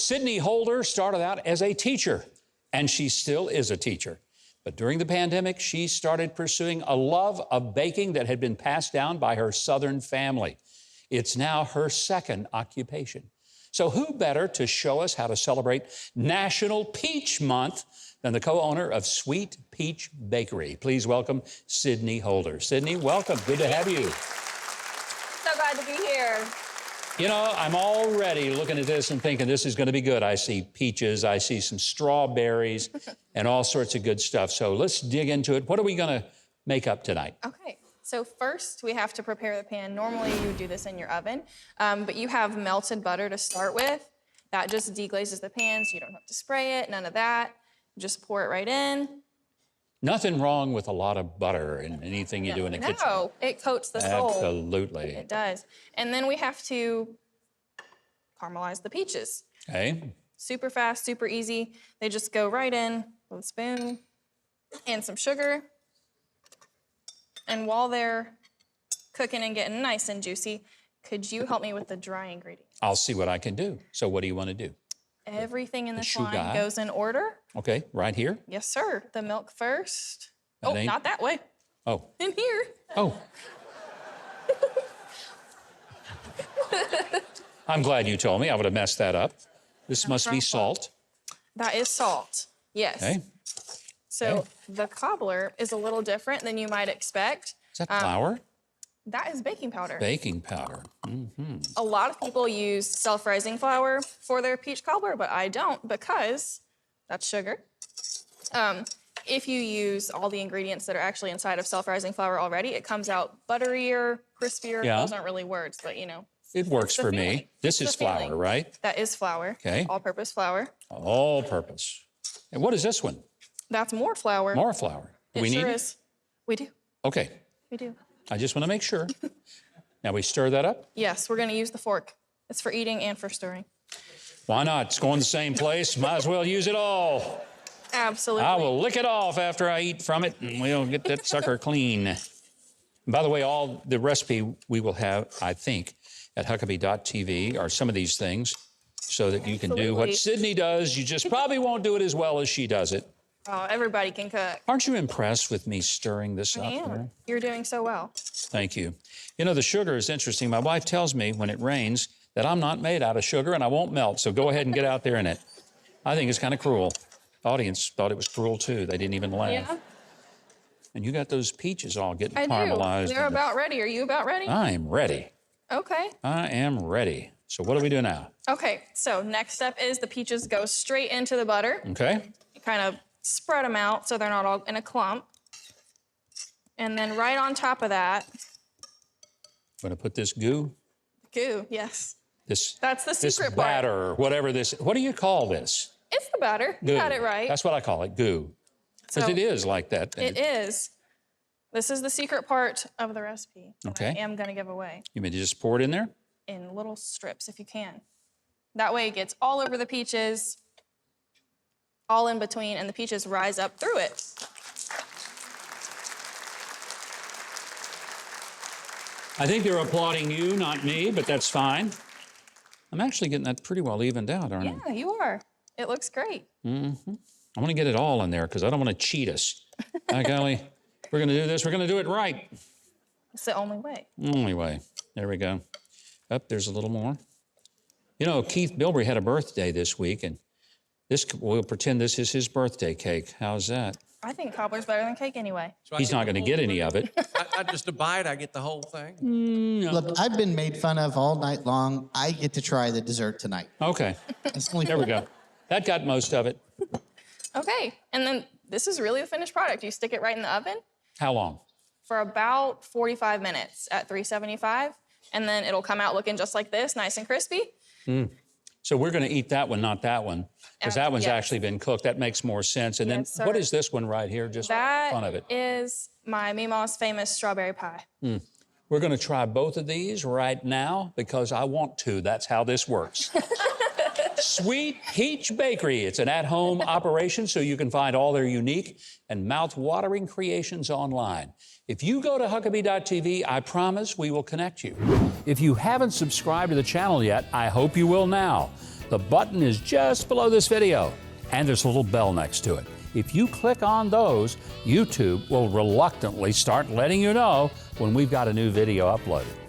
Sydney Holder started out as a teacher, and she still is a teacher. But during the pandemic, she started pursuing a love of baking that had been passed down by her Southern family. It's now her second occupation. So who better to show us how to celebrate National Peach Month than the co-owner of Sweet Peach Bakery? Please welcome Sydney Holder. Sydney, welcome. Good to have you. So glad to be here. You know, I'm already looking at this and thinking this is going to be good. I see peaches, I see some strawberries, and all sorts of good stuff. So let's dig into it. What are we going to make up tonight? Okay, so first we have to prepare the pan. Normally you would do this in your oven, but you have melted butter to start with. That just deglazes the pan, so you don't have to spray it, none of that. Just pour it right in. Nothing wrong with a lot of butter in anything you do in the kitchen. No, it coats the soul. Absolutely. It does. And then we have to caramelize the peaches. Okay. Super fast, super easy. They just go right in with a spoon and some sugar. And while they're cooking and getting nice and juicy, could you help me with the dry ingredients? I'll see what I can do. So what do you want to do? Everything in this line goes in order. Okay, right here? Yes, sir. The milk first. Oh, not that way. Oh. In here. Oh. I'm glad you told me. I would have messed that up. This must be salt. That is salt. Yes. Okay. So the cobbler is a little different than you might expect. Is that flour? That is baking powder. Baking powder. Mm-hmm. A lot of people use self-rising flour for their peach cobbler, but I don't because that's sugar. If you use all the ingredients that are actually inside of self-rising flour already, it comes out butterier, crispier. Yeah. Those aren't really words, but you know. It works for me. This is flour, right? That is flour. Okay. All-purpose flour. All purpose. And what is this one? That's more flour. More flour. Do we need it? We do. Okay. We do. I just want to make sure. Now we stir that up? Yes, we're going to use the fork. It's for eating and for stirring. Why not? It's going the same place. Might as well use it all. Absolutely. I will lick it off after I eat from it, and we'll get that sucker clean. And by the way, all the recipe we will have, I think, at Huckabee.tv are some of these things so that you can do what Sydney does. You just probably won't do it as well as she does it. Oh, everybody can cook. Aren't you impressed with me stirring this up? I am. You're doing so well. Thank you. You know, the sugar is interesting. My wife tells me when it rains that I'm not made out of sugar and I won't melt, so go ahead and get out there in it. I think it's kind of cruel. The audience thought it was cruel, too. They didn't even laugh. Yeah. And you got those peaches all getting I caramelized. do. They're about ready. Are you about ready? I am ready. Okay. I am ready. So what do we do now? Okay, so next step is the peaches go straight into the butter. Okay. You kind of spread them out so they're not all in a clump. And then right on top of that... I'm going to put this goo. Goo, yes. That's the secret this batter, part. Whatever this... What do you call this? It's the batter. Goo. You got it right. That's what I call it, goo. Because So it is like that. It is. This is the secret part of the recipe that Okay. I am going to give away. You mean to just pour it in there? In little strips, if you can. That way it gets all over the peaches, all in between, and the peaches rise up through it. I think they're applauding you, not me, but that's fine. I'm actually getting that pretty well evened out, aren't I? Yeah, you are. It looks great. Mm-hmm. I want to get it all in there because I don't want to cheat us. By golly, we're going to do this. We're going to do it right. It's the only way. Only way. There we go. Up, there's a little more. You know, Keith Bilbrey had a birthday this week, and we'll pretend this is his birthday cake. How's that? I think cobbler's better than cake anyway. So he's not going to get any of it. I just a bite, I get the whole thing. No. Look, I've been made fun of all night long. I get to try the dessert tonight. Okay. There we go. That got most of it. Okay, and then this is really the finished product. You stick it right in the oven How long? for about 45 minutes at 375, and then it'll come out looking just like this, nice and crispy. So we're going to eat that one, not that one, because that one's yes. actually been cooked. That makes more sense. And Yes, then what sir. is this one right here, just for fun of it? That is my Mima's famous strawberry pie. We're going to try both of these right now because I want to. That's how this works. Sweet Peach Bakery. It's an at-home operation, so you can find all their unique and mouth-watering creations online. If you go to Huckabee.tv, I promise we will connect you. If you haven't subscribed to the channel yet, I hope you will now. The button is just below this video, and there's a little bell next to it. If you click on those, YouTube will reluctantly start letting you know when we've got a new video uploaded.